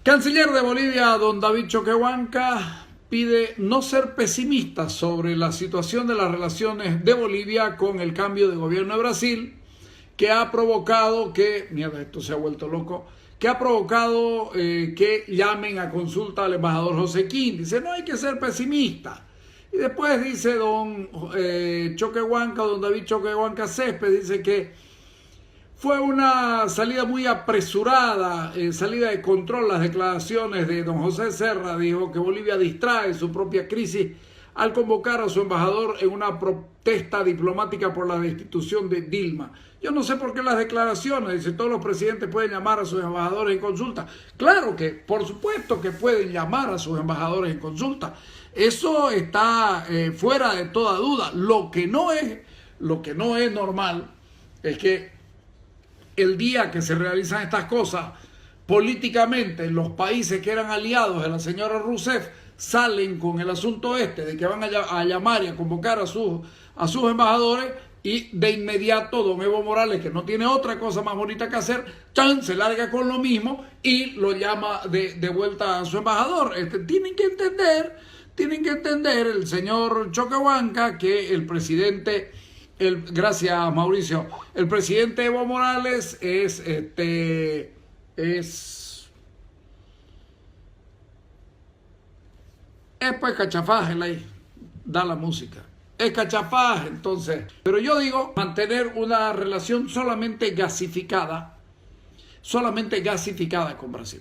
Canciller de Bolivia, don David Choquehuanca, pide no ser pesimista sobre la situación de las relaciones de Bolivia con el cambio de gobierno de Brasil, que ha provocado que, mierda, esto se ha vuelto loco, que ha provocado que llamen a consulta al embajador José Quín. Dice, no hay que ser pesimista. Y después dice don Choquehuanca, don David Choquehuanca Césped, dice que fue una salida muy apresurada, salida de control, las declaraciones de don José Serra. Dijo que Bolivia distrae su propia crisis al convocar a su embajador en una protesta diplomática por la destitución de Dilma. Yo no sé por qué las declaraciones, dice, todos los presidentes pueden llamar a sus embajadores en consulta. Claro que, por supuesto que pueden llamar a sus embajadores en consulta. Eso está fuera de toda duda. Lo que no es normal es que el día que se realizan estas cosas, políticamente los países que eran aliados de la señora Rousseff salen con el asunto de que van a llamar y a convocar a sus embajadores, y de inmediato don Evo Morales, que no tiene otra cosa más bonita que hacer, se larga con lo mismo y lo llama de vuelta a su embajador. Tienen que entender el señor Choquehuanca que el presidente... gracias, Mauricio. El presidente Evo Morales es pues cachafaje, ahí da la música. Es cachafaje, entonces. Pero yo digo, mantener una relación solamente gasificada con Brasil.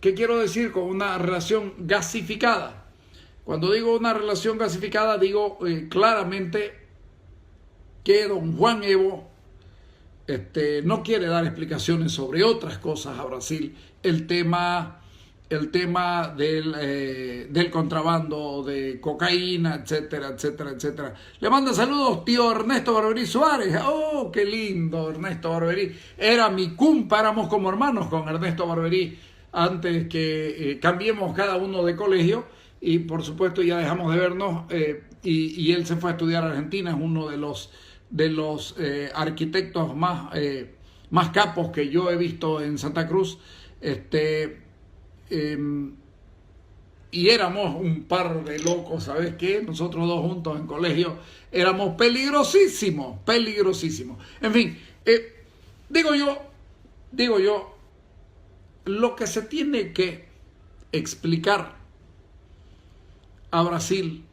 ¿Qué quiero decir con una relación gasificada? Cuando digo una relación gasificada, digo claramente que don Juan Evo no quiere dar explicaciones sobre otras cosas a Brasil. El tema del contrabando de cocaína, etcétera, etcétera, etcétera. Le manda saludos tío Ernesto Barberí Suárez. Oh, qué lindo Ernesto Barberí. Era mi cumpa, éramos como hermanos con Ernesto Barberí antes que cambiemos cada uno de colegio. Y por supuesto ya dejamos de vernos y él se fue a estudiar a Argentina. Es uno de los arquitectos más capos que yo he visto en Santa Cruz. Y éramos un par de locos, ¿sabes qué? Nosotros dos juntos en colegio éramos peligrosísimos. En fin, digo yo, lo que se tiene que explicar a Brasil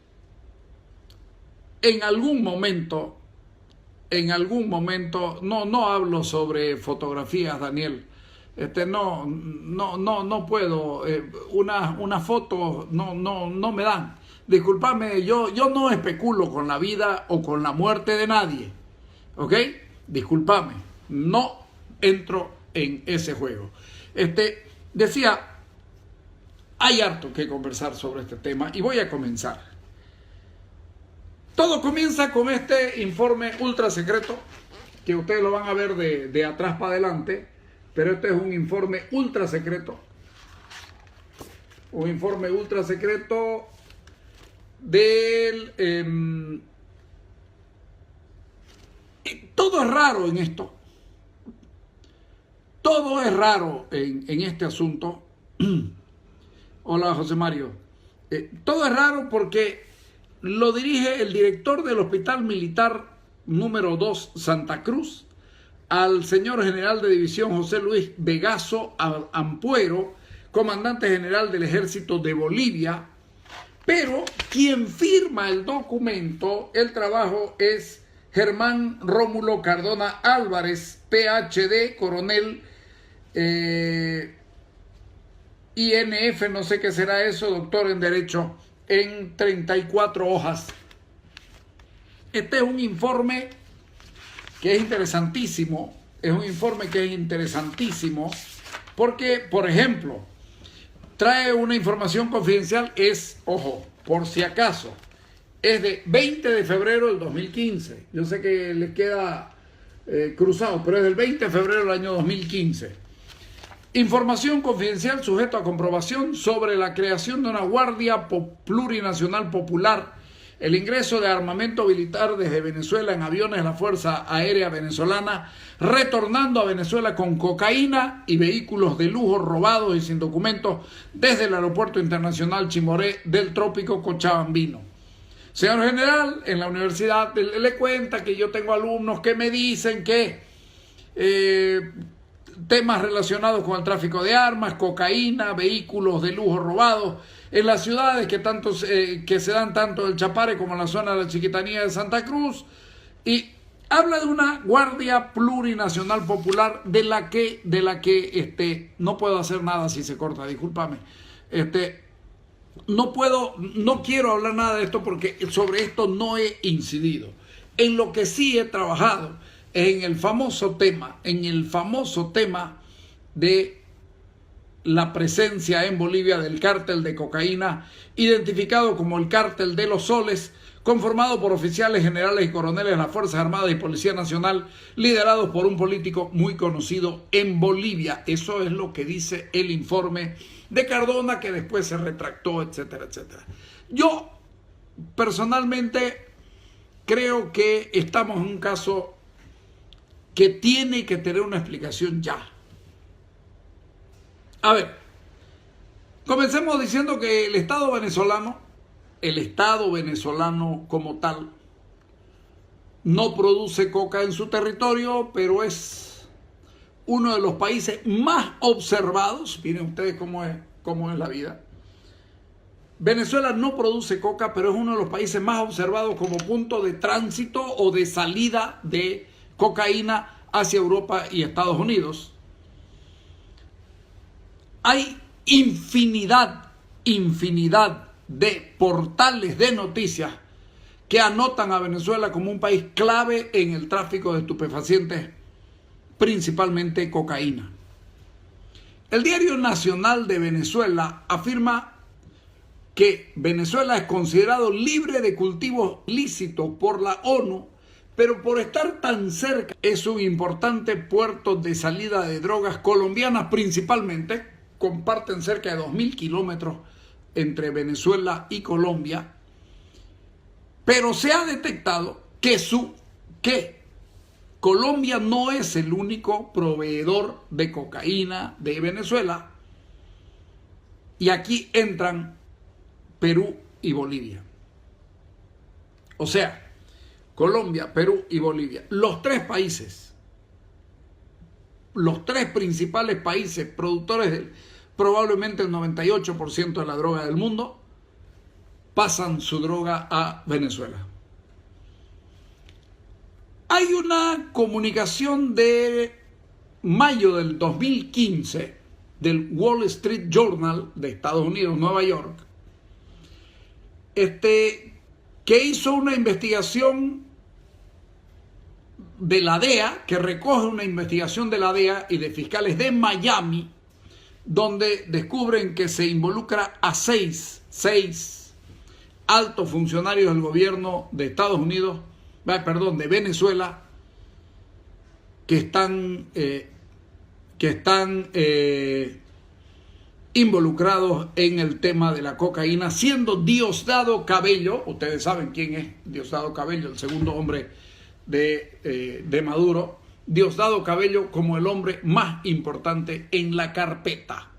en algún momento, no hablo sobre fotografías, Daniel. No puedo. Una foto no me dan. Discúlpame, yo no especulo con la vida o con la muerte de nadie. ¿Ok? Discúlpame, no entro en ese juego. Decía, hay harto que conversar sobre este tema y voy a comenzar. Todo comienza con este informe ultra secreto, que ustedes lo van a ver de atrás para adelante, pero este es un informe ultra secreto. Un informe ultra secreto del... todo es raro en esto. Todo es raro en este asunto. Hola, José Mario. Todo es raro porque lo dirige el director del Hospital Militar número 2 Santa Cruz, al señor general de división José Luis Vegaso Ampuero, comandante general del Ejército de Bolivia, pero quien firma el documento, el trabajo, es Germán Rómulo Cardona Álvarez, PhD, coronel, INF, no sé qué será eso, doctor en Derecho, en 34 hojas. Este es un informe que es interesantísimo, porque, por ejemplo, trae una información confidencial, ojo, por si acaso, es de 20 de febrero del 2015. Yo sé que les queda cruzado, pero es del 20 de febrero del año 2015. Información confidencial sujeta a comprobación sobre la creación de una Guardia Plurinacional Popular el ingreso de armamento militar desde Venezuela en aviones de la Fuerza Aérea Venezolana, retornando a Venezuela con cocaína y vehículos de lujo robados y sin documentos desde el Aeropuerto Internacional Chimoré del Trópico Cochabambino. Señor general, en la universidad le cuenta que yo tengo alumnos que me dicen que temas relacionados con el tráfico de armas, cocaína, vehículos de lujo robados en las ciudades que se dan tanto el Chapare como en la zona de la Chiquitanía de Santa Cruz, y habla de una Guardia Plurinacional Popular de la que no puedo hacer nada si se corta, discúlpame. No quiero hablar nada de esto porque sobre esto no he incidido. En lo que sí he trabajado en el famoso tema de la presencia en Bolivia del cártel de cocaína, identificado como el cártel de los soles, conformado por oficiales generales y coroneles de las Fuerzas Armadas y Policía Nacional, liderados por un político muy conocido en Bolivia. Eso es lo que dice el informe de Cardona, que después se retractó, etcétera, etcétera. Yo, personalmente, creo que estamos en un caso que tiene que tener una explicación ya. A ver, comencemos diciendo que el Estado venezolano como tal, no produce coca en su territorio, pero es uno de los países más observados. Miren ustedes cómo es la vida. Venezuela no produce coca, pero es uno de los países más observados como punto de tránsito o de salida de cocaína hacia Europa y Estados Unidos. Hay infinidad de portales de noticias que anotan a Venezuela como un país clave en el tráfico de estupefacientes, principalmente cocaína. El Diario Nacional de Venezuela afirma que Venezuela es considerado libre de cultivos lícitos por la ONU, pero por estar tan cerca es un importante puerto de salida de drogas colombianas principalmente. Comparten cerca de 2.000 kilómetros entre Venezuela y Colombia, pero se ha detectado que Colombia no es el único proveedor de cocaína de Venezuela, y aquí entran Perú y Bolivia. O sea, Colombia, Perú y Bolivia, los tres principales países productores de probablemente el 98% de la droga del mundo, pasan su droga a Venezuela. Hay una comunicación de mayo del 2015 del Wall Street Journal de Estados Unidos, Nueva York, que hizo una investigación de la DEA, que recoge una investigación de la DEA y de fiscales de Miami, donde descubren que se involucra a seis altos funcionarios del gobierno de Estados Unidos, de Venezuela, que están involucrados en el tema de la cocaína, siendo Diosdado Cabello, ustedes saben quién es Diosdado Cabello, el segundo hombre de Maduro, Diosdado Cabello como el hombre más importante en la carpeta.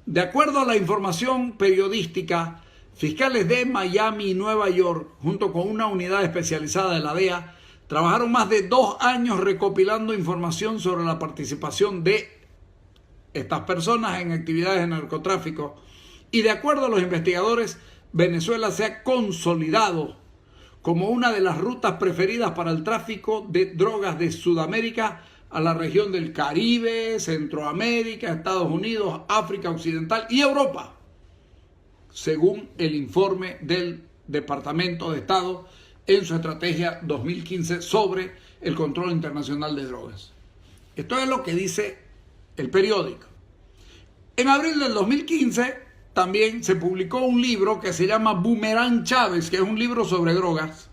De acuerdo a la información periodística, fiscales de Miami y Nueva York, junto con una unidad especializada de la DEA, trabajaron más de 2 años recopilando información sobre la participación de estas personas en actividades de narcotráfico. Y de acuerdo a los investigadores, Venezuela se ha consolidado como una de las rutas preferidas para el tráfico de drogas de Sudamérica a la región del Caribe, Centroamérica, Estados Unidos, África Occidental y Europa, según el informe del Departamento de Estado en su estrategia 2015 sobre el control internacional de drogas. Esto es lo que dice el periódico. En abril del 2015 también se publicó un libro que se llama Boomerang Chávez, que es un libro sobre drogas,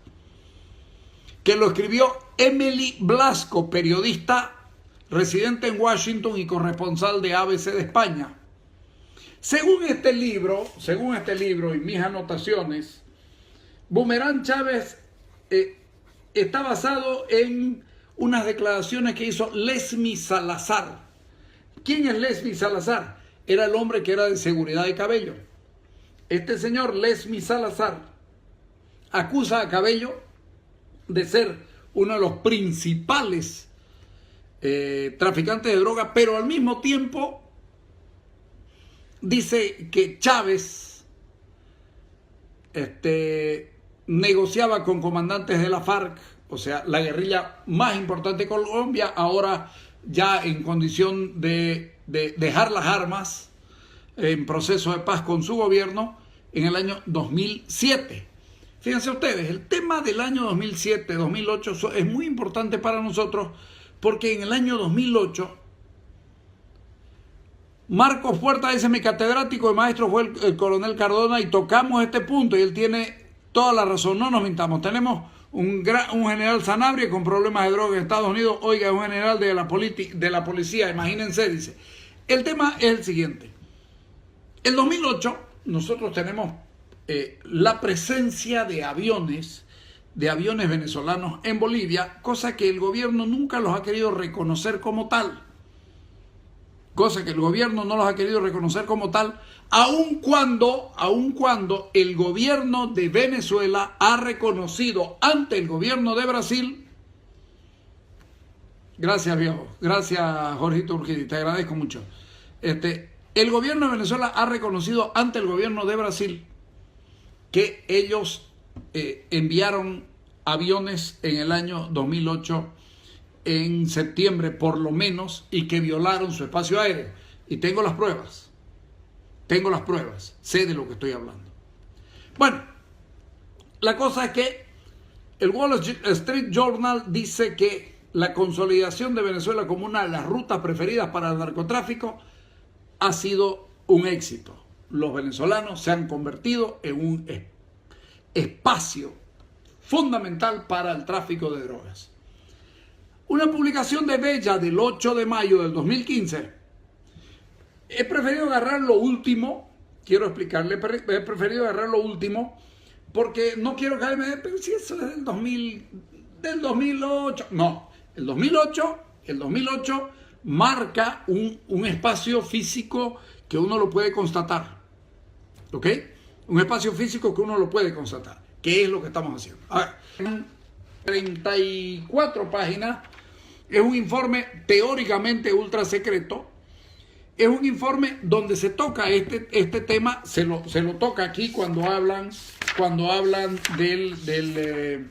que lo escribió Emily Blasco, periodista residente en Washington y corresponsal de ABC de España. Según este libro y mis anotaciones, Boomerang Chávez está basado en unas declaraciones que hizo Lesmi Salazar. ¿Quién es Lesmi Salazar? Era el hombre que era de seguridad de Cabello. Este señor Lesmi Salazar acusa a Cabello de ser uno de los principales traficantes de droga, pero al mismo tiempo dice que Chávez negociaba con comandantes de la FARC, o sea, la guerrilla más importante de Colombia, ahora ya en condición de dejar las armas en proceso de paz con su gobierno en el año 2007. Fíjense ustedes, el tema del año 2007, 2008 es muy importante para nosotros porque en el año 2008 Marcos Puerta dice: mi catedrático de maestro fue el coronel Cardona, y tocamos este punto y él tiene toda la razón, no nos mintamos. Tenemos un general Sanabria con problemas de droga en Estados Unidos, oiga, un general de la policía, imagínense, dice. El tema es el siguiente. En 2008 nosotros tenemos la presencia de aviones venezolanos en Bolivia, cosa que el gobierno nunca los ha querido reconocer como tal. Cosa que el gobierno no los ha querido reconocer como tal, aun cuando el gobierno de Venezuela ha reconocido ante el gobierno de Brasil. Gracias, viejo. Gracias, Jorgito Urquidi. Te agradezco mucho. El gobierno de Venezuela ha reconocido ante el gobierno de Brasil que ellos enviaron aviones en el año 2008, en septiembre por lo menos, y que violaron su espacio aéreo. Y tengo las pruebas. Sé de lo que estoy hablando. Bueno, la cosa es que el Wall Street Journal dice que la consolidación de Venezuela como una de las rutas preferidas para el narcotráfico ha sido un éxito. Los venezolanos se han convertido en un espacio fundamental para el tráfico de drogas. Una publicación de Bella del 8 de mayo del 2015. He preferido agarrar lo último, quiero explicarle, he preferido agarrar lo último porque no quiero caerme, pero si eso es del 2008. No, el 2008 marca un espacio físico que uno lo puede constatar. ¿Ok? Un espacio físico que uno lo puede constatar. ¿Qué es lo que estamos haciendo? A ver, 34 páginas. Es un informe teóricamente ultra secreto. Es un informe donde se toca este tema, se lo toca aquí cuando hablan del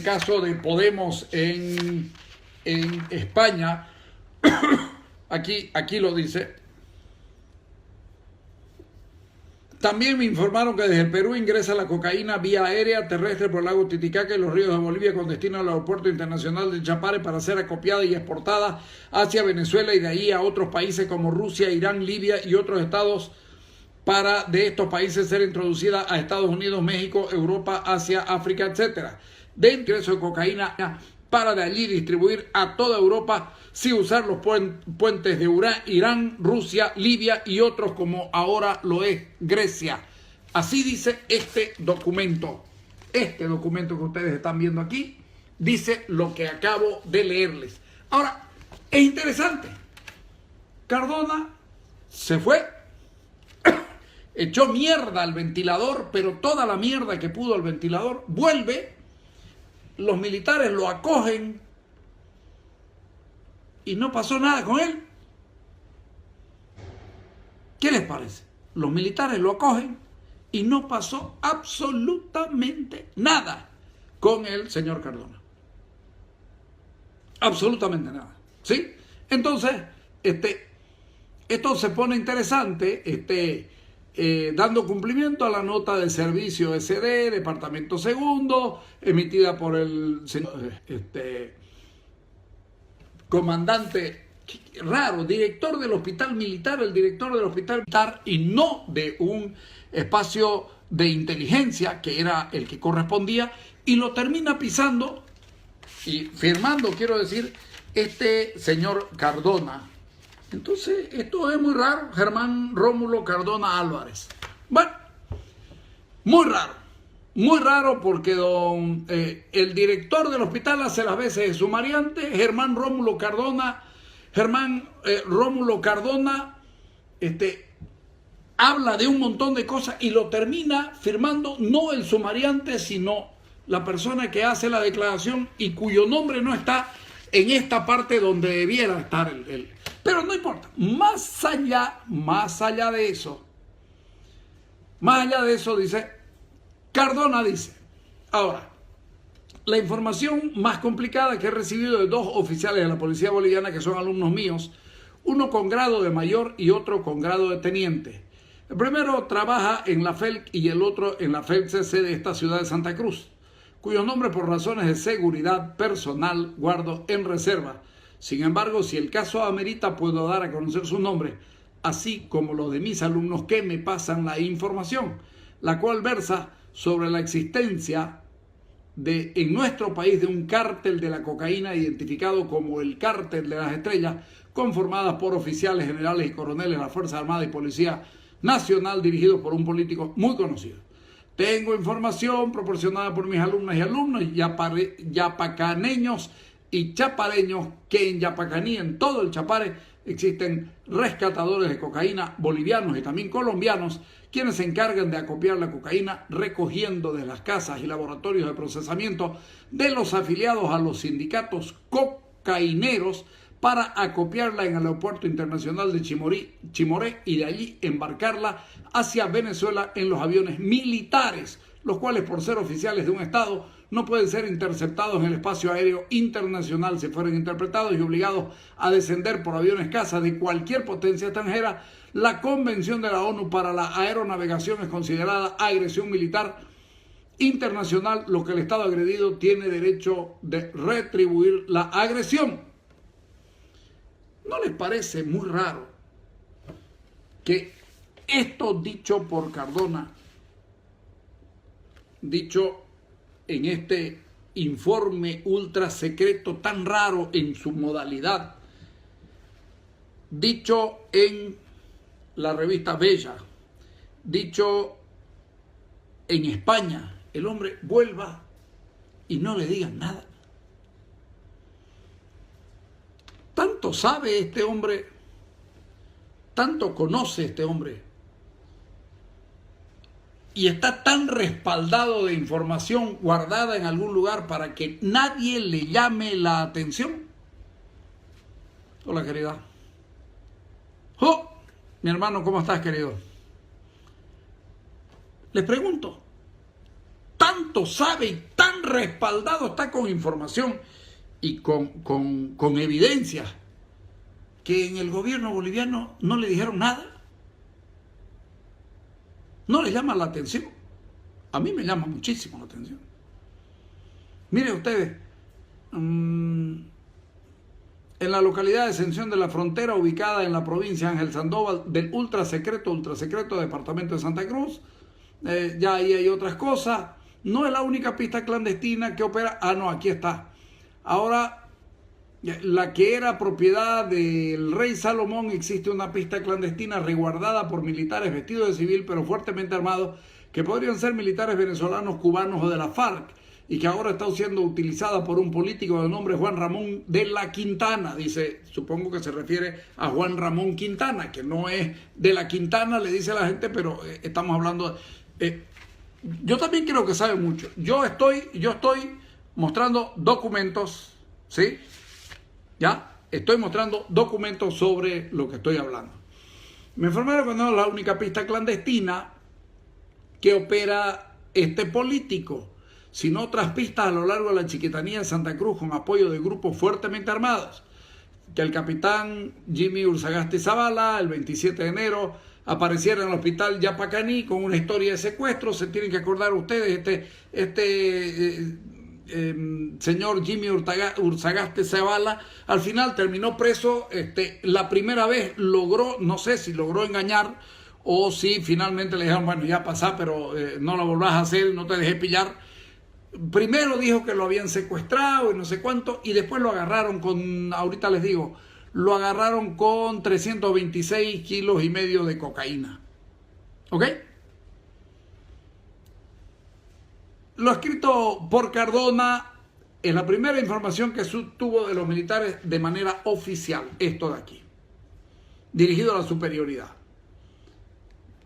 caso de Podemos en España. Aquí lo dice. También me informaron que desde el Perú ingresa la cocaína vía aérea, terrestre por el lago Titicaca y los ríos de Bolivia con destino al aeropuerto internacional de Chapare para ser acopiada y exportada hacia Venezuela y de ahí a otros países como Rusia, Irán, Libia y otros estados, para de estos países ser introducida a Estados Unidos, México, Europa, Asia, África, etc. De ingreso de cocaína para de allí distribuir a toda Europa sin usar los puentes de Irán, Rusia, Libia y otros como ahora lo es Grecia. Así dice este documento. Este documento que ustedes están viendo aquí dice lo que acabo de leerles. Ahora, es interesante. Cardona se fue, echó mierda al ventilador, pero toda la mierda que pudo al ventilador, vuelve, los militares lo acogen y no pasó nada con él. ¿Qué les parece? Los militares lo acogen y no pasó absolutamente nada con el señor Cardona. Absolutamente nada. ¿Sí? Entonces, esto se pone interesante, dando cumplimiento a la nota de servicio SD, Departamento Segundo, emitida por el señor comandante, raro, director del hospital militar, el director del hospital militar, y no de un espacio de inteligencia que era el que correspondía, y lo termina pisando y firmando, quiero decir, este señor Cardona, Entonces, esto es muy raro. Germán Rómulo Cardona Álvarez. Bueno, muy raro porque el director del hospital hace las veces de sumariante, Germán Rómulo Cardona, habla de un montón de cosas y lo termina firmando no el sumariante, sino la persona que hace la declaración y cuyo nombre no está en esta parte donde debiera estar el. Pero no importa, más allá de eso, Cardona dice, ahora, la información más complicada que he recibido de dos oficiales de la policía boliviana que son alumnos míos, uno con grado de mayor y otro con grado de teniente. El primero trabaja en la FELC y el otro en la FELC-CC de esta ciudad de Santa Cruz, cuyos nombres por razones de seguridad personal guardo en reserva. Sin embargo, si el caso amerita, puedo dar a conocer su nombre, así como los de mis alumnos que me pasan la información, la cual versa sobre la existencia en nuestro país de un cártel de la cocaína identificado como el Cártel de las Estrellas, conformadas por oficiales generales y coroneles de la Fuerza Armada y Policía Nacional, dirigidos por un político muy conocido. Tengo información proporcionada por mis alumnas y alumnos yapacaneños y chapareños que en Yapacaní, en todo el Chapare, existen rescatadores de cocaína bolivianos y también colombianos, quienes se encargan de acopiar la cocaína recogiendo de las casas y laboratorios de procesamiento de los afiliados a los sindicatos cocaineros para acopiarla en el aeropuerto internacional de Chimoré y de allí embarcarla hacia Venezuela en los aviones militares, los cuales por ser oficiales de un Estado no pueden ser interceptados en el espacio aéreo internacional si fueran interpretados y obligados a descender por aviones caza de cualquier potencia extranjera. La Convención de la ONU para la Aeronavegación es considerada agresión militar internacional, lo que el Estado agredido tiene derecho de retribuir la agresión. ¿No les parece muy raro que esto dicho por Cardona, dicho en este informe ultra secreto tan raro en su modalidad, dicho en la revista Bella, dicho en España, el hombre vuelva y no le digan nada? Tanto sabe este hombre, tanto conoce este hombre, y está tan respaldado de información guardada en algún lugar para que nadie le llame la atención. Hola, querida. ¡Oh! Mi hermano, ¿cómo estás, querido? Les pregunto, tanto sabe y tan respaldado está con información y con evidencias que en el gobierno boliviano no le dijeron nada. No les llama la atención. A mí me llama muchísimo la atención. Miren ustedes, en la localidad de Ascensión de la Frontera, ubicada en la provincia de Ángel Sandoval, del ultrasecreto departamento de Santa Cruz, ya ahí hay otras cosas. No es la única pista clandestina que opera. Ah, no, aquí está. Ahora, la que era propiedad del rey Salomón, existe una pista clandestina resguardada por militares vestidos de civil pero fuertemente armados, que podrían ser militares venezolanos, cubanos o de la FARC, y que ahora está siendo utilizada por un político de nombre Juan Ramón de la Quintana. Dice, supongo que se refiere a Juan Ramón Quintana, que no es de la Quintana, le dice a la gente, pero estamos hablando yo también creo que sabe mucho. Yo estoy mostrando documentos, ¿sí? Ya, estoy mostrando documentos sobre lo que estoy hablando. Me informaron que no es la única pista clandestina que opera este político, sino otras pistas a lo largo de la Chiquitanía de Santa Cruz con apoyo de grupos fuertemente armados. Que el capitán Jimmy Urzagasti Zavala, el 27 de enero, apareciera en el hospital Yapacaní con una historia de secuestro. Se tienen que acordar ustedes, señor Jimmy Urzagasti Zavala al final terminó preso. La primera vez logró, no sé si logró engañar o si finalmente le dijeron, bueno, ya pasá, pero no lo volvás a hacer, no te dejé pillar. Primero dijo que lo habían secuestrado y no sé cuánto, y después lo agarraron ahorita les digo, lo agarraron con 326 kilos y medio de cocaína. ¿Ok? Lo escrito por Cardona es la primera información que tuvo de los militares de manera oficial, esto de aquí, dirigido a la superioridad.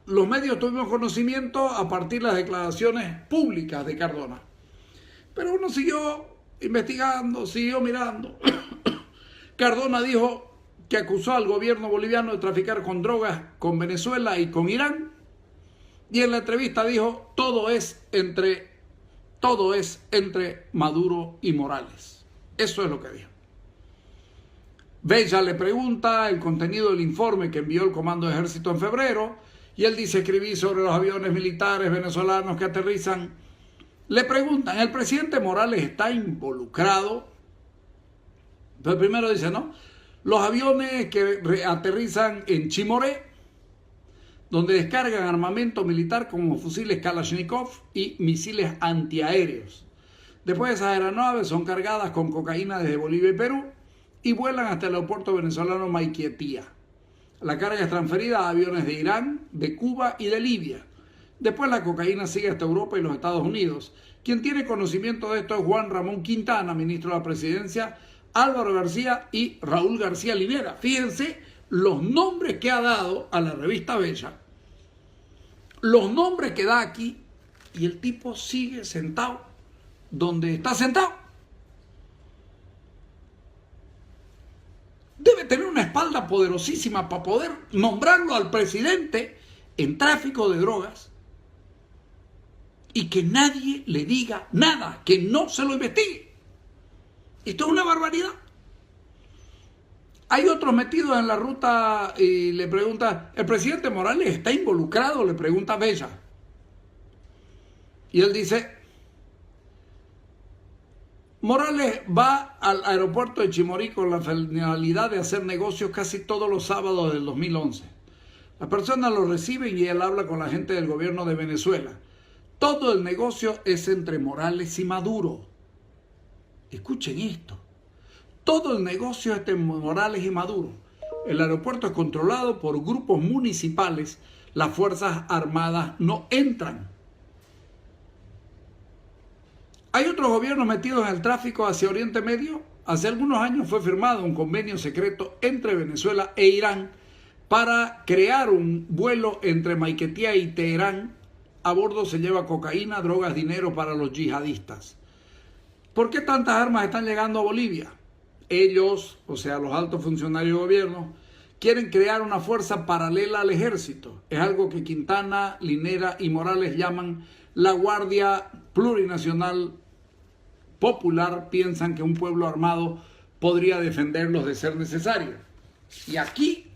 Los medios tuvimos conocimiento a partir de las declaraciones públicas de Cardona. Pero uno siguió investigando, siguió mirando. Cardona dijo que acusó al gobierno boliviano de traficar con drogas con Venezuela y con Irán. Y en la entrevista dijo, todo es entre Maduro y Morales. Eso es lo que dijo. Bella le pregunta el contenido del informe que envió el Comando de Ejército en febrero. Y él dice, escribí sobre los aviones militares venezolanos que aterrizan. Le preguntan, ¿el presidente Morales está involucrado? Entonces primero dice, no, los aviones que aterrizan en Chimoré, donde descargan armamento militar como fusiles Kalashnikov y misiles antiaéreos. Después esas aeronaves son cargadas con cocaína desde Bolivia y Perú y vuelan hasta el aeropuerto venezolano Maiquetía. La carga es transferida a aviones de Irán, de Cuba y de Libia. Después la cocaína sigue hasta Europa y los Estados Unidos. Quien tiene conocimiento de esto es Juan Ramón Quintana, ministro de la Presidencia, Álvaro García y Raúl García Linera. Fíjense los nombres que ha dado a la revista Bella, los nombres que da aquí, y el tipo sigue sentado donde está sentado. Debe tener una espalda poderosísima para poder nombrarlo al presidente en tráfico de drogas y que nadie le diga nada, que no se lo investigue. Esto es una barbaridad. Hay otros metidos en la ruta y le pregunta, ¿el presidente Morales está involucrado? Le pregunta Bella. Y él dice, Morales va al aeropuerto de Chimorí con la finalidad de hacer negocios casi todos los sábados del 2011. Las personas lo reciben y él habla con la gente del gobierno de Venezuela. Todo el negocio es entre Morales y Maduro. Escuchen esto. Todo el negocio es entre Morales y Maduro. El aeropuerto es controlado por grupos municipales. Las Fuerzas Armadas no entran. ¿Hay otros gobiernos metidos en el tráfico hacia Oriente Medio? Hace algunos años fue firmado un convenio secreto entre Venezuela e Irán para crear un vuelo entre Maiquetía y Teherán. A bordo se lleva cocaína, drogas, dinero para los yihadistas. ¿Por qué tantas armas están llegando a Bolivia? Ellos, o sea, los altos funcionarios de gobierno, quieren crear una fuerza paralela al ejército. Es algo que Quintana, Linera y Morales llaman la Guardia Plurinacional Popular. Piensan que un pueblo armado podría defenderlos de ser necesario. Y aquí,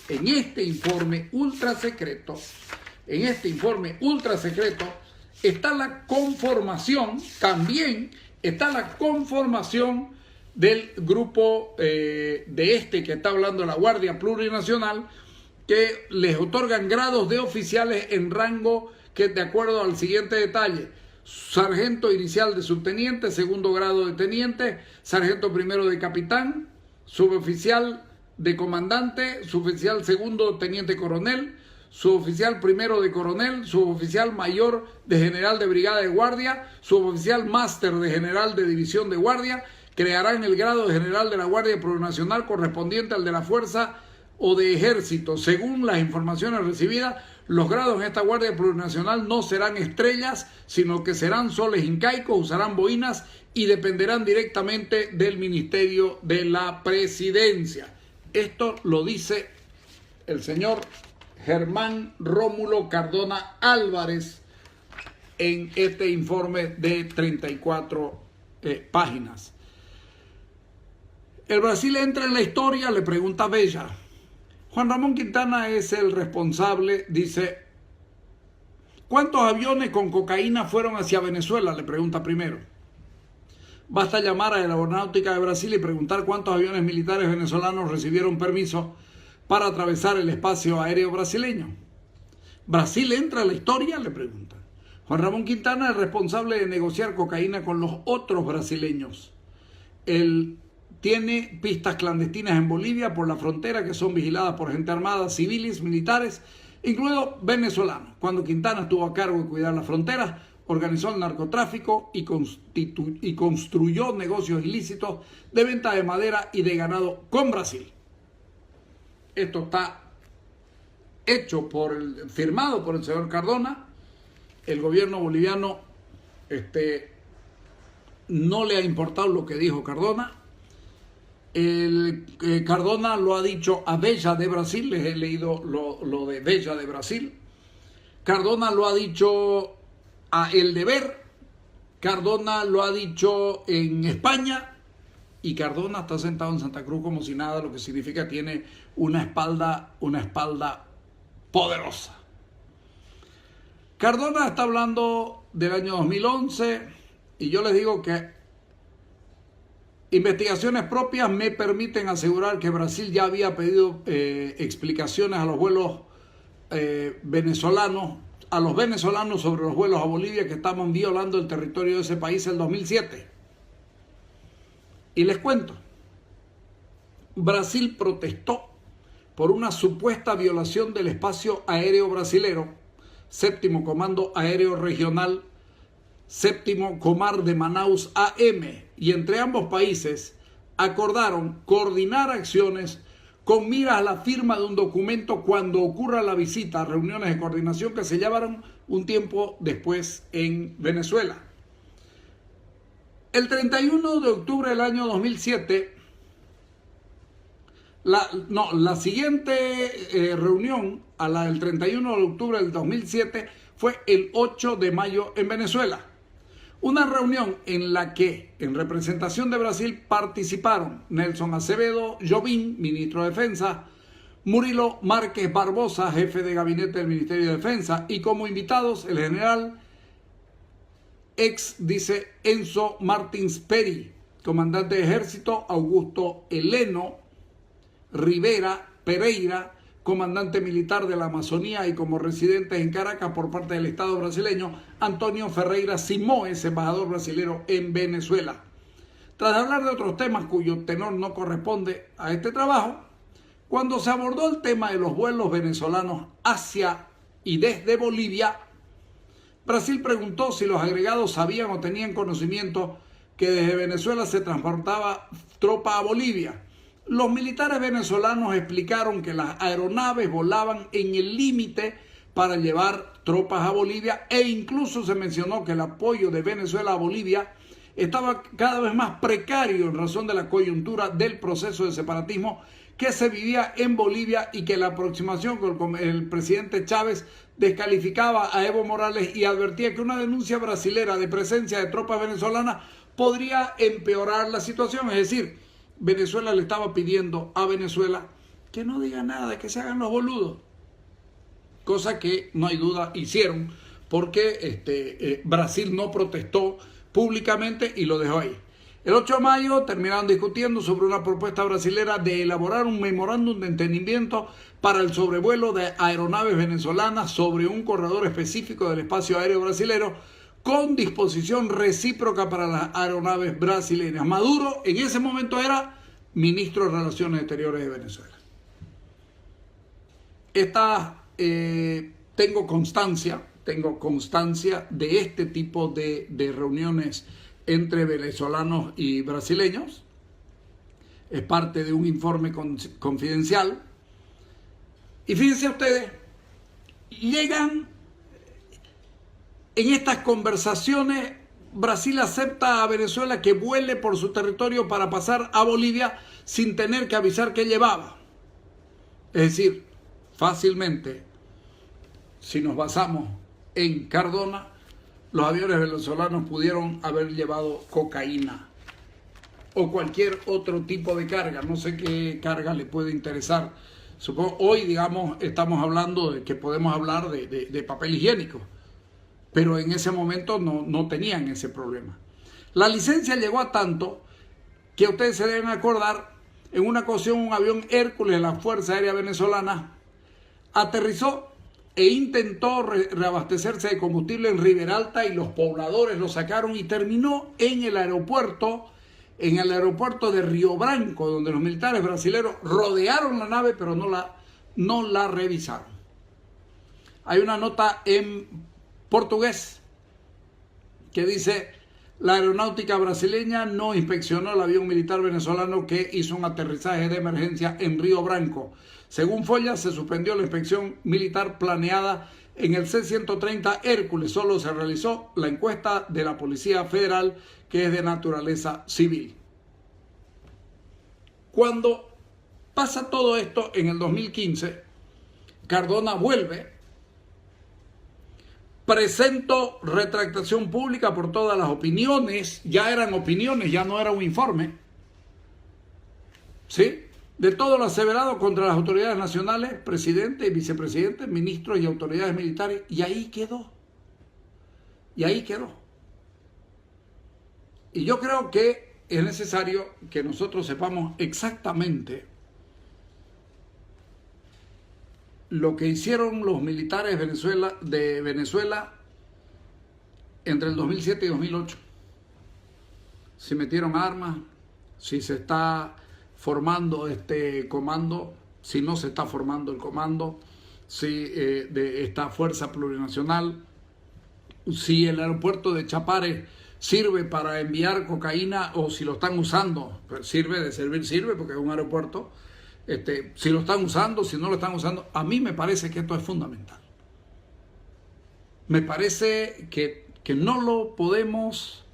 en este informe ultra secreto, está la conformación, también está la conformación del grupo de que está hablando la Guardia Plurinacional, que les otorgan grados de oficiales en rango que de acuerdo al siguiente detalle: sargento inicial de subteniente, segundo grado de teniente, sargento primero de capitán, suboficial de comandante, suboficial segundo teniente coronel, suboficial primero de coronel, suboficial mayor de general de brigada de guardia, suboficial máster de general de división de guardia. Crearán el grado de general de la Guardia Plurinacional correspondiente al de la Fuerza o de Ejército. Según las informaciones recibidas, los grados en esta Guardia Plurinacional no serán estrellas, sino que serán soles incaicos, usarán boinas y dependerán directamente del Ministerio de la Presidencia. Esto lo dice el señor Germán Rómulo Cardona Álvarez en este informe de 34 páginas. ¿El Brasil entra en la historia?, le pregunta Bella. Juan Ramón Quintana es el responsable, dice, ¿cuántos aviones con cocaína fueron hacia Venezuela?, le pregunta primero. Basta llamar a la Aeronáutica de Brasil y preguntar cuántos aviones militares venezolanos recibieron permiso para atravesar el espacio aéreo brasileño. ¿Brasil entra en la historia?, le pregunta. Juan Ramón Quintana es responsable de negociar cocaína con los otros brasileños. El tiene pistas clandestinas en Bolivia por la frontera que son vigiladas por gente armada, civiles, militares, incluidos venezolanos. Cuando Quintana estuvo a cargo de cuidar las fronteras, organizó el narcotráfico y construyó negocios ilícitos de venta de madera y de ganado con Brasil. Esto está hecho firmado por el señor Cardona. El gobierno boliviano no le ha importado lo que dijo Cardona. Cardona lo ha dicho a Veja de Brasil, les he leído lo de Veja de Brasil. Cardona lo ha dicho a El Deber, Cardona lo ha dicho en España, y Cardona está sentado en Santa Cruz como si nada, lo que significa tiene una espalda poderosa. Cardona está hablando del año 2011 y yo les digo que investigaciones propias me permiten asegurar que Brasil ya había pedido explicaciones a los vuelos venezolanos, a los venezolanos sobre los vuelos a Bolivia que estaban violando el territorio de ese país en el 2007. Y les cuento, Brasil protestó por una supuesta violación del espacio aéreo brasilero, Séptimo Comando Aéreo Regional, Séptimo Comar de Manaus AM, y entre ambos países acordaron coordinar acciones con miras a la firma de un documento cuando ocurra la visita, reuniones de coordinación que se llevaron un tiempo después en Venezuela. El 31 de octubre del año 2007, la siguiente reunión a la del 31 de octubre del 2007 fue el 8 de mayo en Venezuela. Una reunión en la que, en representación de Brasil, participaron Nelson Acevedo Jobim, ministro de Defensa, Murilo Márquez Barbosa, jefe de gabinete del Ministerio de Defensa, y como invitados el general Enzo Martins Peri, comandante de ejército, Augusto Heleno Rivera Pereira, comandante militar de la Amazonía, y como residentes en Caracas por parte del Estado brasileño, Antonio Ferreira Simões, embajador brasilero en Venezuela. Tras hablar de otros temas cuyo tenor no corresponde a este trabajo, cuando se abordó el tema de los vuelos venezolanos hacia y desde Bolivia, Brasil preguntó si los agregados sabían o tenían conocimiento que desde Venezuela se transportaba tropa a Bolivia. Los militares venezolanos explicaron que las aeronaves volaban en el límite para llevar tropas a Bolivia, e incluso se mencionó que el apoyo de Venezuela a Bolivia estaba cada vez más precario en razón de la coyuntura del proceso de separatismo que se vivía en Bolivia, y que la aproximación con el presidente Chávez descalificaba a Evo Morales y advertía que una denuncia brasilera de presencia de tropas venezolanas podría empeorar la situación. Es decir, Venezuela le estaba pidiendo a Venezuela que no diga nada, que se hagan los boludos. Cosa que no hay duda hicieron, porque Brasil no protestó públicamente y lo dejó ahí. El 8 de mayo terminaron discutiendo sobre una propuesta brasilera de elaborar un memorándum de entendimiento para el sobrevuelo de aeronaves venezolanas sobre un corredor específico del espacio aéreo brasilero, con disposición recíproca para las aeronaves brasileñas. Maduro en ese momento era ministro de Relaciones Exteriores de Venezuela. Tengo constancia de este tipo de reuniones entre venezolanos y brasileños. Es parte de un informe confidencial. Y fíjense ustedes, llegan en estas conversaciones, Brasil acepta a Venezuela que vuele por su territorio para pasar a Bolivia sin tener que avisar que llevaba. Es decir, fácilmente, si nos basamos en Cardona, los aviones venezolanos pudieron haber llevado cocaína o cualquier otro tipo de carga. No sé qué carga le puede interesar. Supongo, hoy, digamos, estamos hablando de que podemos hablar de papel higiénico, pero en ese momento no tenían ese problema. La licencia llegó a tanto que ustedes se deben acordar, en una ocasión un avión Hércules de la Fuerza Aérea Venezolana aterrizó e intentó reabastecerse de combustible en Riberalta, y los pobladores lo sacaron y terminó en el aeropuerto en el aeropuerto de Río Branco, donde los militares brasileños rodearon la nave, pero no la revisaron. Hay una nota en portugués que dice: la aeronáutica brasileña no inspeccionó el avión militar venezolano que hizo un aterrizaje de emergencia en Río Branco. Según Folla, se suspendió la inspección militar planeada en el C-130 Hércules. Solo se realizó la encuesta de la Policía Federal, que es de naturaleza civil. Cuando pasa todo esto en el 2015, Cardona vuelve, presentó retractación pública por todas las opiniones, ya eran opiniones, ya no era un informe, ¿sí?, de todo lo aseverado contra las autoridades nacionales, presidente y vicepresidente, ministros y autoridades militares, y ahí quedó. Y ahí quedó. Y yo creo que es necesario que nosotros sepamos exactamente lo que hicieron los militares de Venezuela entre el 2007 y 2008. Si metieron armas, si se está formando este comando, si no se está formando el comando, si de esta fuerza plurinacional, si el aeropuerto de Chapare sirve para enviar cocaína o si lo están usando. Sirve, de servir sirve, porque es un aeropuerto. Si lo están usando, si no lo están usando. A mí me parece que esto es fundamental. Me parece que no lo podemos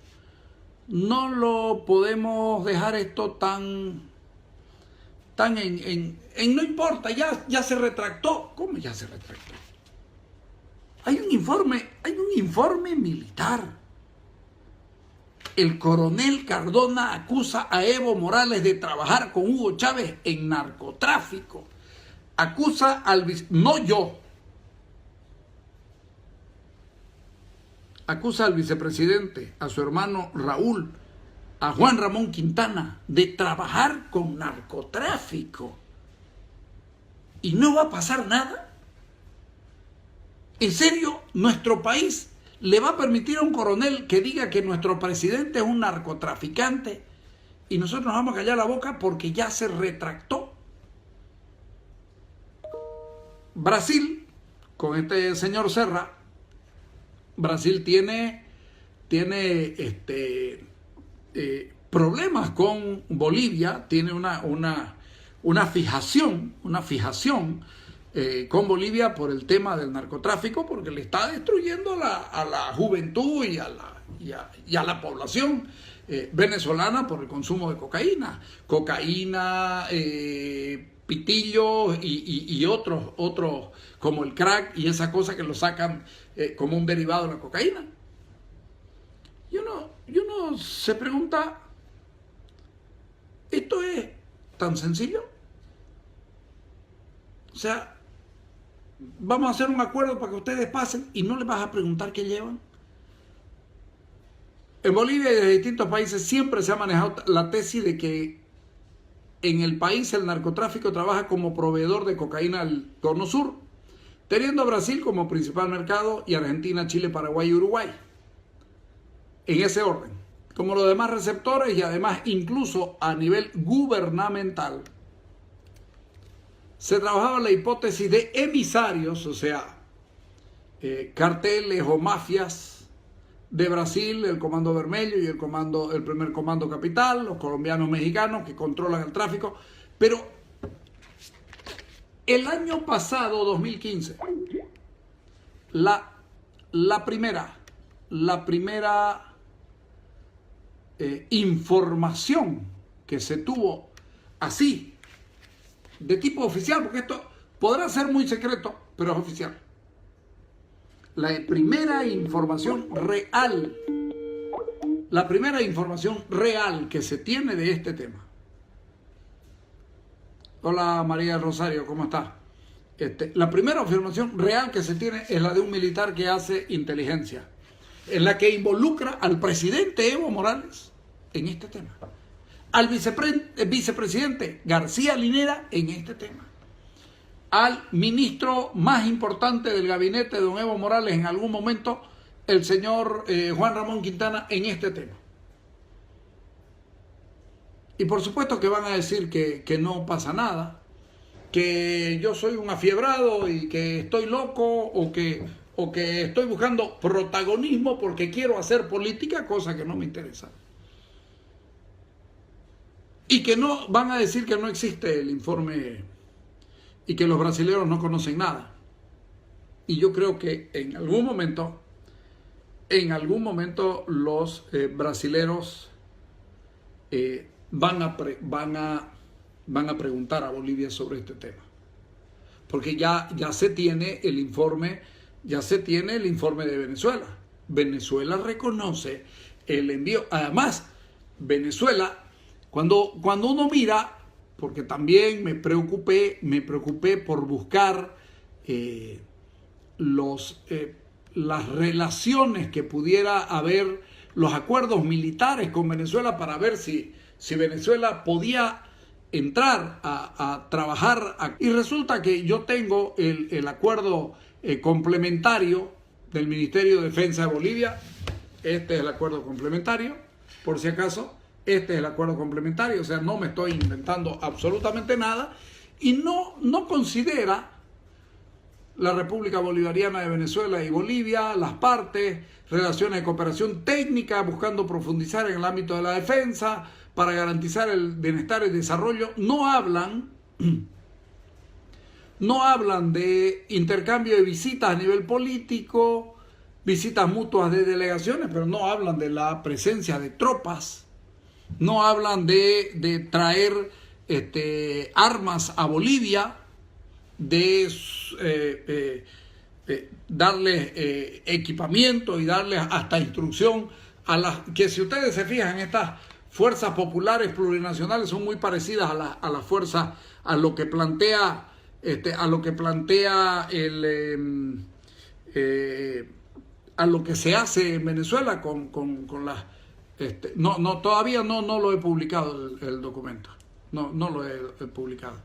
dejar esto tan no importa, ya se retractó. ¿Cómo ya se retractó? Hay un informe militar. El coronel Cardona acusa a Evo Morales de trabajar con Hugo Chávez en narcotráfico. Acusa acusa al vicepresidente, a su hermano Raúl, a Juan Ramón Quintana, de trabajar con narcotráfico. ¿Y no va a pasar nada? ¿En serio nuestro país le va a permitir a un coronel que diga que nuestro presidente es un narcotraficante y nosotros nos vamos a callar la boca porque ya se retractó? Brasil, con este señor Serra, Brasil tiene problemas con Bolivia, tiene una fijación con Bolivia por el tema del narcotráfico, porque le está destruyendo a la juventud y a la población venezolana por el consumo de cocaína, pitillos y otros como el crack y esa cosa que lo sacan como un derivado de la cocaína. Y uno se pregunta, ¿esto es tan sencillo? O sea, vamos a hacer un acuerdo para que ustedes pasen y no les vas a preguntar qué llevan. En Bolivia y de distintos países siempre se ha manejado la tesis de que en el país el narcotráfico trabaja como proveedor de cocaína al Cono Sur, teniendo a Brasil como principal mercado y Argentina, Chile, Paraguay y Uruguay. En ese orden, como los demás receptores, y además incluso a nivel gubernamental se trabajaba la hipótesis de emisarios, o sea, carteles o mafias de Brasil, el Comando Vermelho y el primer Comando Capital, los colombianos mexicanos que controlan el tráfico. Pero el año pasado, 2015, la primera información que se tuvo así, de tipo oficial, porque esto podrá ser muy secreto, pero es oficial. La primera información real que se tiene de este tema. Hola María Rosario, ¿cómo está? La primera información real que se tiene es la de un militar que hace inteligencia, en la que involucra al presidente Evo Morales en este tema, al vicepresidente García Linera en este tema, al ministro más importante del gabinete de don Evo Morales en algún momento, el señor Juan Ramón Quintana, en este tema. Y por supuesto que van a decir que no pasa nada, que yo soy un afiebrado y que estoy loco o que estoy buscando protagonismo porque quiero hacer política, cosa que no me interesa. Y que no van a decir que no existe el informe y que los brasileños no conocen nada. Y yo creo que en algún momento los brasileros van a preguntar a Bolivia sobre este tema, porque ya se tiene el informe, de Venezuela. Venezuela reconoce el envío. Además, Venezuela, cuando uno mira, porque también me preocupé por buscar las relaciones que pudiera haber, los acuerdos militares con Venezuela, para ver si Venezuela podía entrar a trabajar. Y resulta que yo tengo el acuerdo complementario del Ministerio de Defensa de Bolivia. Este es el acuerdo complementario, por si acaso. Este es el acuerdo complementario, o sea, no me estoy inventando absolutamente nada. Y no considera la República Bolivariana de Venezuela y Bolivia, las partes, relaciones de cooperación técnica, buscando profundizar en el ámbito de la defensa para garantizar el bienestar y desarrollo. No hablan de intercambio de visitas a nivel político, visitas mutuas de delegaciones, pero no hablan de la presencia de tropas, no hablan de traer armas a Bolivia, de darles equipamiento y darles hasta instrucción a las que, si ustedes se fijan, estas fuerzas populares plurinacionales son muy parecidas a las fuerzas, a lo que plantea a lo que se hace en Venezuela con las todavía no lo he publicado el documento, no lo he publicado.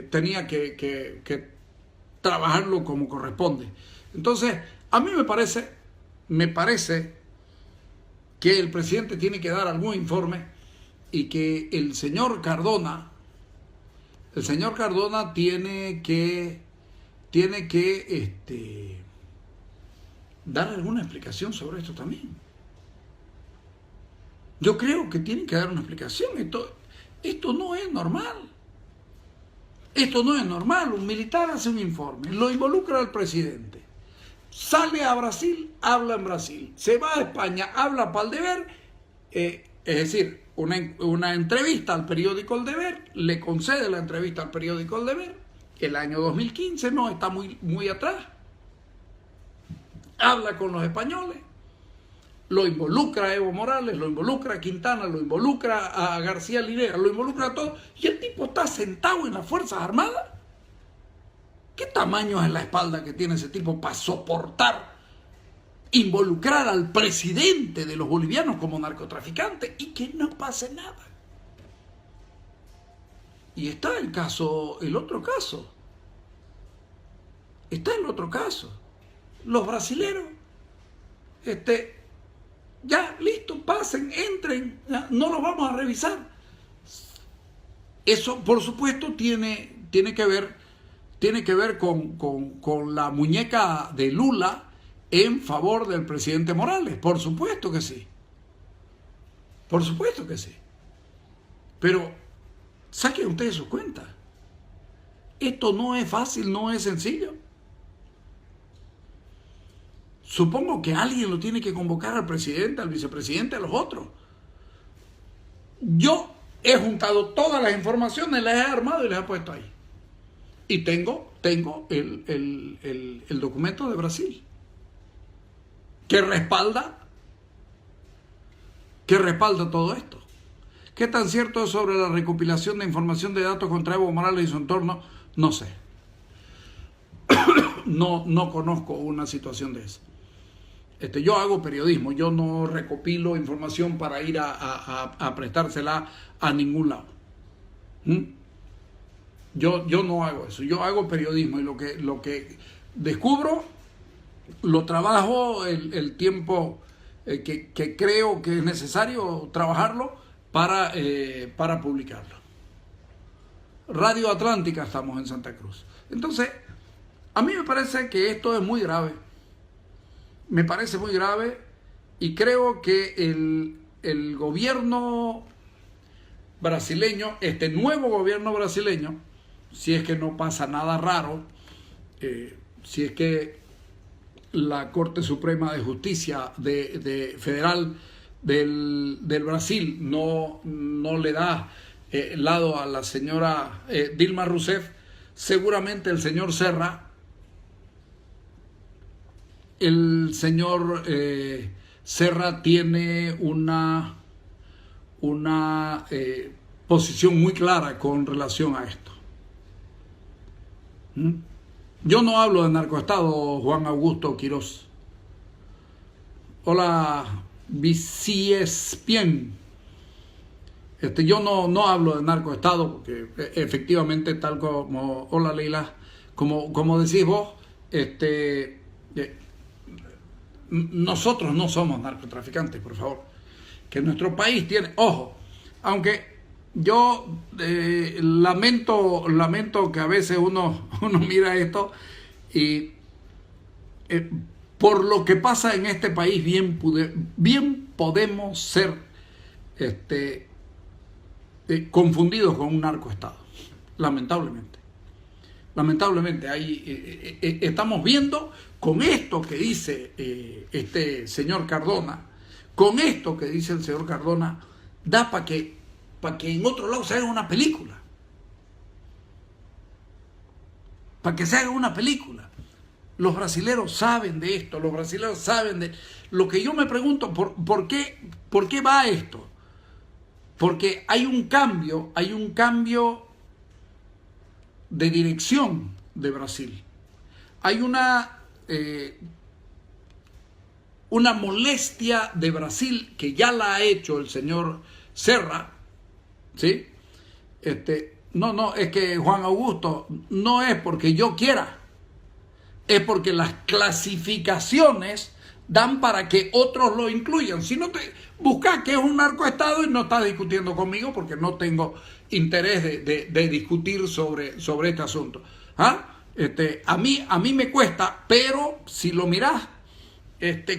Tenía que trabajarlo como corresponde. Entonces, a mí me parece que el presidente tiene que dar algún informe y que el señor Cardona tiene que dar alguna explicación sobre esto también. Yo creo que tiene que dar una explicación. Esto no es normal. Esto no es normal. Un militar hace un informe, lo involucra al presidente, sale a Brasil, habla en Brasil, se va a España, habla para El Deber, es decir, una entrevista al periódico El Deber, le concede la entrevista al periódico El Deber, el año 2015, no está muy atrás, habla con los españoles, lo involucra a Evo Morales, lo involucra a Quintana, lo involucra a García Linera, lo involucra a todo, y el tipo está sentado en las Fuerzas Armadas. ¿Qué tamaño es la espalda que tiene ese tipo para soportar involucrar al presidente de los bolivianos como narcotraficante y que no pase nada? Y está el otro caso. Los brasileros, ya, listo, pasen, entren, ya, no los vamos a revisar. Eso, por supuesto, tiene que ver con la muñeca de Lula en favor del presidente Morales. Por supuesto que sí. Por supuesto que sí. Pero saquen ustedes su cuenta. Esto no es fácil, no es sencillo. Supongo que alguien lo tiene que convocar al presidente, al vicepresidente, a los otros. Yo he juntado todas las informaciones, las he armado y las he puesto ahí. Y tengo el documento de Brasil que respalda todo esto. ¿Qué tan cierto es sobre la recopilación de información de datos contra Evo Morales y su entorno? No sé. No conozco una situación de esa. Yo hago periodismo, yo no recopilo información para ir a prestársela a ningún lado. Yo no hago eso, yo hago periodismo y lo que descubro lo trabajo el tiempo que creo que es necesario trabajarlo para publicarlo. Radio Atlántica estamos en Santa Cruz. Entonces, a mí me parece que esto es muy grave. Me parece muy grave y creo que el gobierno brasileño, este nuevo gobierno brasileño, si es que no pasa nada raro, si es que la Corte Suprema de Justicia Federal del Brasil no le da lado a la señora Dilma Rousseff, seguramente el señor Serra tiene una posición muy clara con relación a esto. Yo no hablo de narcoestado, Juan Augusto Quiroz. Hola, Biciespien. Yo no hablo de narcoestado porque efectivamente, tal como, hola Leila, como decís vos, nosotros no somos narcotraficantes, por favor. Que nuestro país tiene, ojo, aunque yo lamento que a veces uno mira esto y por lo que pasa en este país bien podemos ser confundidos con un narcoestado, lamentablemente. Lamentablemente estamos viendo con esto que dice este señor Cardona, con esto que dice el señor Cardona, da para que en otro lado se haga una película. Para que se haga una película. Los brasileros saben de esto, los brasileros saben de... Lo que yo me pregunto, ¿por qué va esto? Porque hay un cambio de dirección de Brasil. Hay una molestia de Brasil que ya la ha hecho el señor Serra, ¿sí? No, es que Juan Augusto, no es porque yo quiera, es porque las clasificaciones dan para que otros lo incluyan. Si no busca que es un narcoestado y no estás discutiendo conmigo porque no tengo interés de discutir sobre este asunto. A mí me cuesta, pero si lo mirás,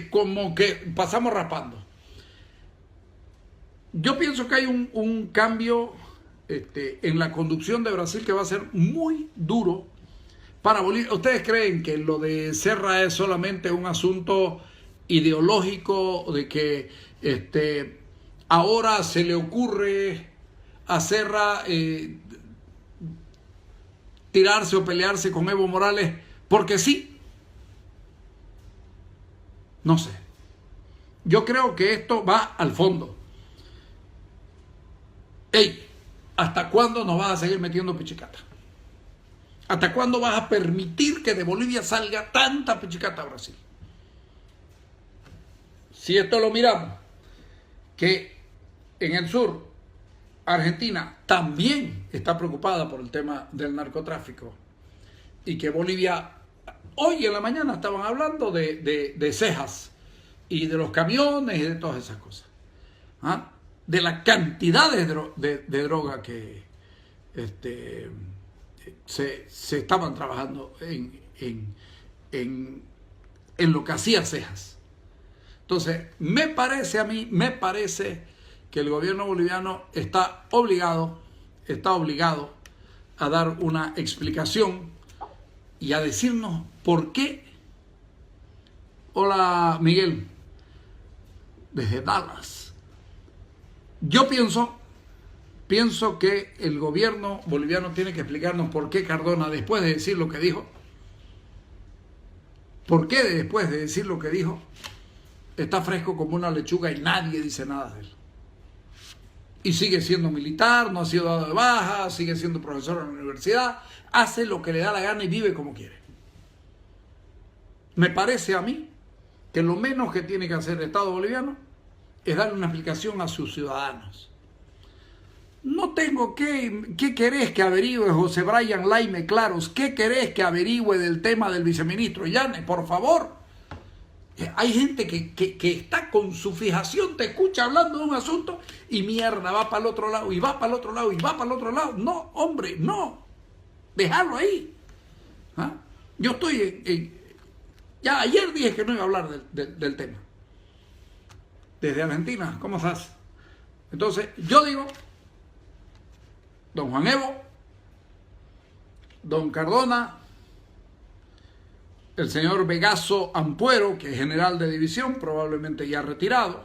como que pasamos raspando. Yo pienso que hay un cambio en la conducción de Brasil que va a ser muy duro para Bolivia. ¿Ustedes creen que lo de Serra es solamente un asunto ideológico de que ahora se le ocurre a Serra tirarse o pelearse con Evo Morales porque sí? No sé. Yo creo que esto va al fondo. Ey, ¿hasta cuándo nos vas a seguir metiendo pichicata? ¿Hasta cuándo vas a permitir que de Bolivia salga tanta pichicata a Brasil? Si esto lo miramos, que en el sur, Argentina también está preocupada por el tema del narcotráfico y que Bolivia, hoy en la mañana estaban hablando de cejas y de los camiones y de todas esas cosas. De la cantidad de droga que se estaban trabajando en lo que hacía Cejas. Entonces, me parece que el gobierno boliviano está obligado a dar una explicación y a decirnos por qué. Hola, Miguel, desde Dallas. Yo pienso que el gobierno boliviano tiene que explicarnos por qué Cardona, después de decir lo que dijo, está fresco como una lechuga y nadie dice nada de él. Y sigue siendo militar, no ha sido dado de baja, sigue siendo profesor en la universidad, hace lo que le da la gana y vive como quiere. Me parece a mí que lo menos que tiene que hacer el Estado boliviano es darle una explicación a sus ciudadanos. No tengo ¿qué querés que averigüe José Brian Laime Claros? ¿Qué querés que averigüe del tema del viceministro Yanes? Por favor. Hay gente que está con su fijación, te escucha hablando de un asunto y mierda, va para el otro lado, y va para el otro lado, y va para el otro lado. No, hombre, no. Déjalo ahí. ¿Ah? Yo estoy ya ayer dije que no iba a hablar del tema. Desde Argentina, ¿cómo estás? Entonces, yo digo, don Juan Evo, don Cardona, el señor Vegaso Ampuero, que es general de división, probablemente ya retirado,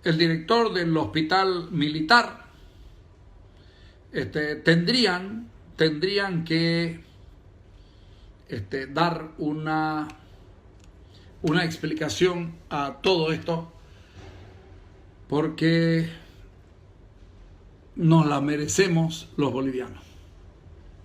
el director del hospital militar, tendrían que dar una explicación a todo esto, porque nos la merecemos los bolivianos.